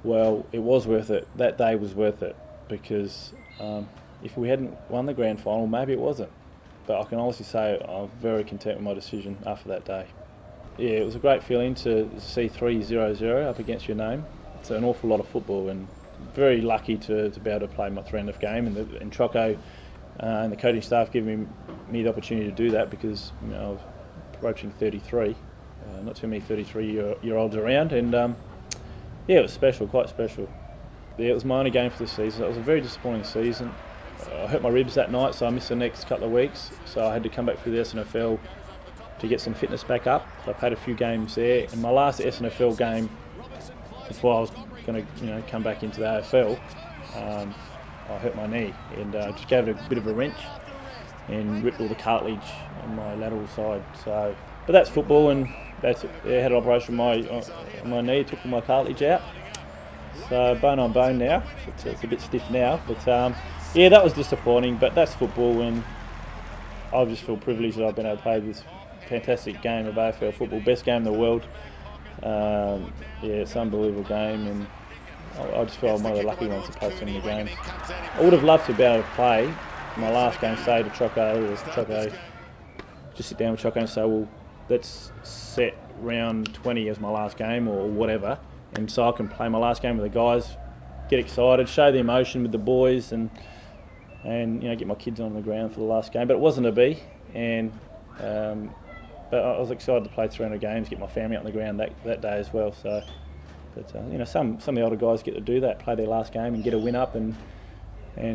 Well, it was worth it. That day was worth it because if we hadn't won the grand final, maybe it wasn't. But I can honestly say I'm very content with my decision after that day. Yeah, it was a great feeling to see 3-0-0 up against your name. It's an awful lot of football, and very lucky to be able to play my 300th game, and Choco and the coaching staff giving me the opportunity to do that because I was approaching 33. Not too many 33-year-olds around, and yeah, it was special, quite special. Yeah, it was my only game for the season. It was a very disappointing season. I hurt my ribs that night, so I missed the next couple of weeks. So I had to come back through the SNFL to get some fitness back up. I played a few games there. In my last SNFL game, before I was going to come back into the AFL, I hurt my knee and just gave it a bit of a wrench and ripped all the cartilage on my lateral side. So, but that's football, and I had an operation on my knee, took all my cartilage out. So bone on bone now. It's a bit stiff now, but yeah, that was disappointing. But that's football, and I just feel privileged that I've been able to play this fantastic game of AFL football, best game in the world. Yeah, it's an unbelievable game, and I just feel I'm one of the lucky ones to play so many games. I would have loved to be able to play my last game, say to Choco, or Choco, just sit down with Choco and say, well, let's set round 20 as my last game or whatever, and so I can play my last game with the guys, get excited, show the emotion with the boys, and get my kids on the ground for the last game. But it wasn't to be, and but I was excited to play 300 games, get my family out on the ground that day as well. So, but some of the older guys get to do that, play their last game and get a win up and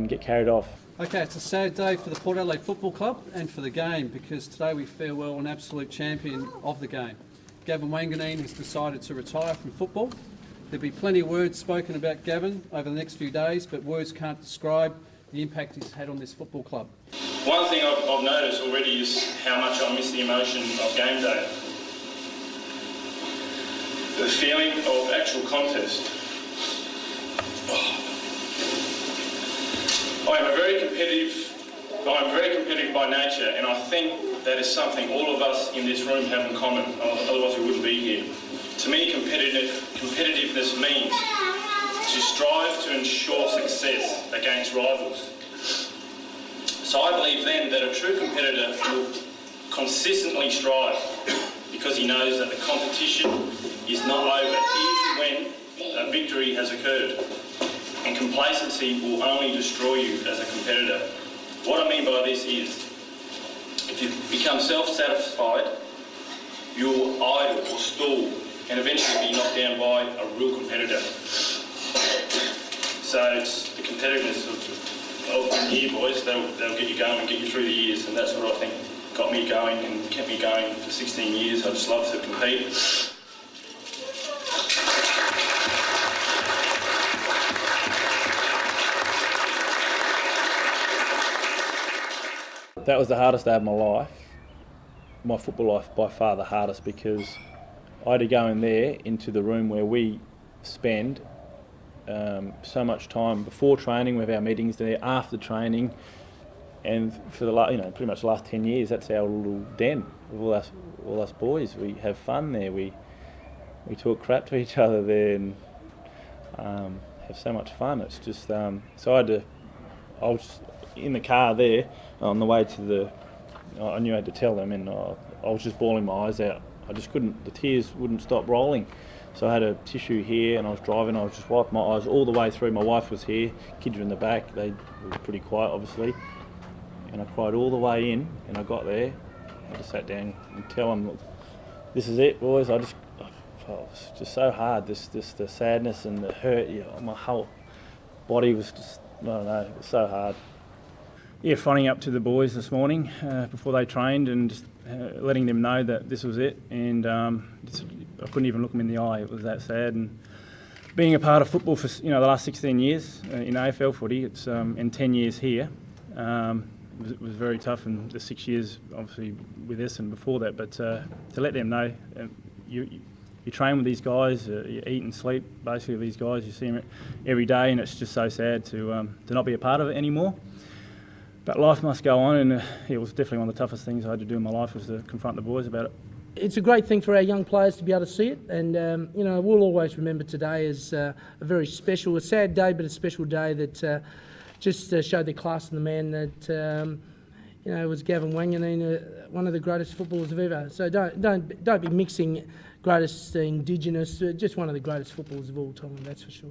get carried off. Okay, it's a sad day for the Port Adelaide Football Club and for the game, because today we farewell an absolute champion of the game. Gavin Wanganeen has decided to retire from football. There'll be plenty of words spoken about Gavin over the next few days, but words can't describe the impact he's had on this football club. One thing I've noticed already is how much I miss the emotion of game day. The feeling of actual contest. I'm very competitive by nature, and I think that is something all of us in this room have in common, otherwise we wouldn't be here. To me, competitiveness means to strive to ensure success against rivals. So I believe then that a true competitor will consistently strive because he knows that the competition is not over even when a victory has occurred. And complacency will only destroy you as a competitor. What I mean by this is, if you become self-satisfied, you'll idle or stall and eventually be knocked down by a real competitor. So it's the competitiveness of here, boys, they'll get you going and get you through the years, and that's what I think got me going and kept me going for 16 years. I just love to compete. That was the hardest day of my life, my football life by far the hardest, because I had to go in there into the room where we spend so much time before training. We have our meetings there, after training, and for the pretty much the last 10 years, that's our little den of all us boys. We have fun there. We talk crap to each other there and have so much fun. It's just so I was in the car there on the way to I knew I had to tell them, and I was just bawling my eyes out. I just couldn't, the tears wouldn't stop rolling. So I had a tissue here, and I was driving, I was just wiping my eyes all the way through. My wife was here, kids were in the back, they were pretty quiet obviously. And I cried all the way in, and I got there, I just sat down and tell them, look, this is it, boys. It was just so hard, the sadness and the hurt, my whole body was just, I don't know, it was so hard. Yeah, phoning up to the boys this morning before they trained and just letting them know that this was it, and I couldn't even look them in the eye. It was that sad. And being a part of football for the last 16 years in AFL footy, it's and 10 years here, it was very tough, and the 6 years obviously with Essendon before that. But to let them know, you train with these guys, you eat and sleep basically with these guys. You see them every day, and it's just so sad to not be a part of it anymore. But life must go on, and it was definitely one of the toughest things I had to do in my life was to confront the boys about it. It's a great thing for our young players to be able to see it, and we'll always remember today as a very special, a sad day, but a special day that just showed the class and the man that was Gavin Wanganeen, one of the greatest footballers of ever. So don't be mixing greatest Indigenous, just one of the greatest footballers of all time, that's for sure.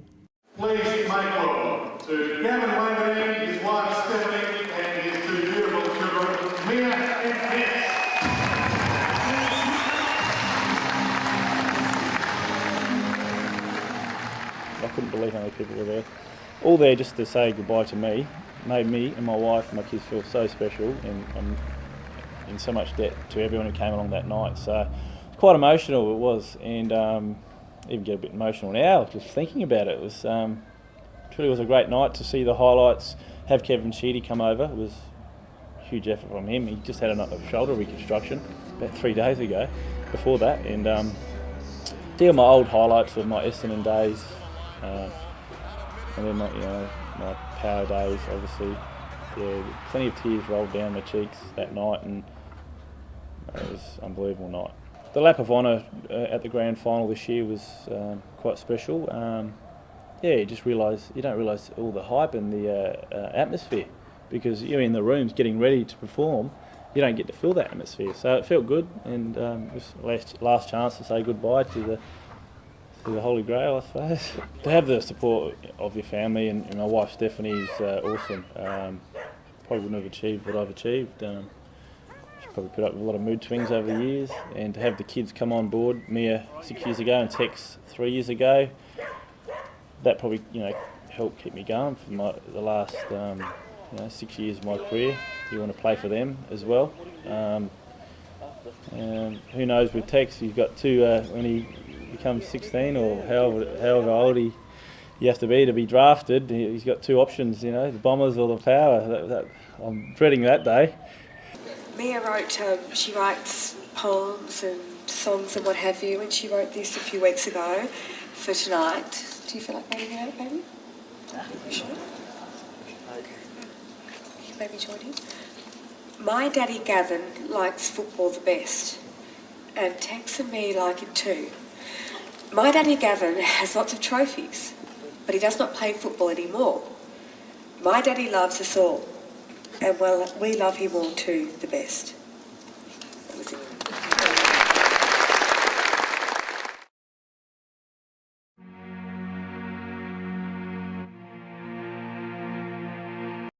Please make welcome to Gavin Wanganeen, his wife Stephanie, and his two beautiful children, Mia and Ness. I couldn't believe how many people were there. All there just to say goodbye to me. Made me and my wife and my kids feel so special, and I'm in so much debt to everyone who came along that night. So it's quite emotional, it was, and even get a bit emotional now just thinking about it. It was truly was a great night to see the highlights. Have Kevin Sheedy come over, it was a huge effort from him. He just had a shoulder reconstruction about 3 days ago before that, and deal my old highlights of my Essendon days, and then my Power days, obviously. Yeah, plenty of tears rolled down my cheeks that night, and it was an unbelievable night. The lap of honour at the grand final this year was quite special. You don't realise all the hype and the atmosphere, because you're in the rooms getting ready to perform. You don't get to feel that atmosphere, so it felt good, and it was last chance to say goodbye to the Holy Grail, I suppose. To have the support of your family, and my wife Stephanie is awesome. Probably wouldn't have achieved what I've achieved. She probably put up with a lot of mood swings over the years, and to have the kids come on board, Mia 6 years ago and Tex 3 years ago, that probably helped keep me going for the last 6 years of my career. You want to play for them as well. Who knows with Tex, you've got two when he becomes 16 or however old you have to be drafted. He's got two options, the Bombers or the Power. I'm dreading that day. Mia she writes poems and songs and what have you, and she wrote this a few weeks ago for tonight. Do you feel like reading it out, baby? You should. Okay. You maybe join in. My daddy Gavin likes football the best, and Tex and me like it too. My daddy Gavin has lots of trophies, but he does not play football anymore. My daddy loves us all, and well, we love him all too, the best.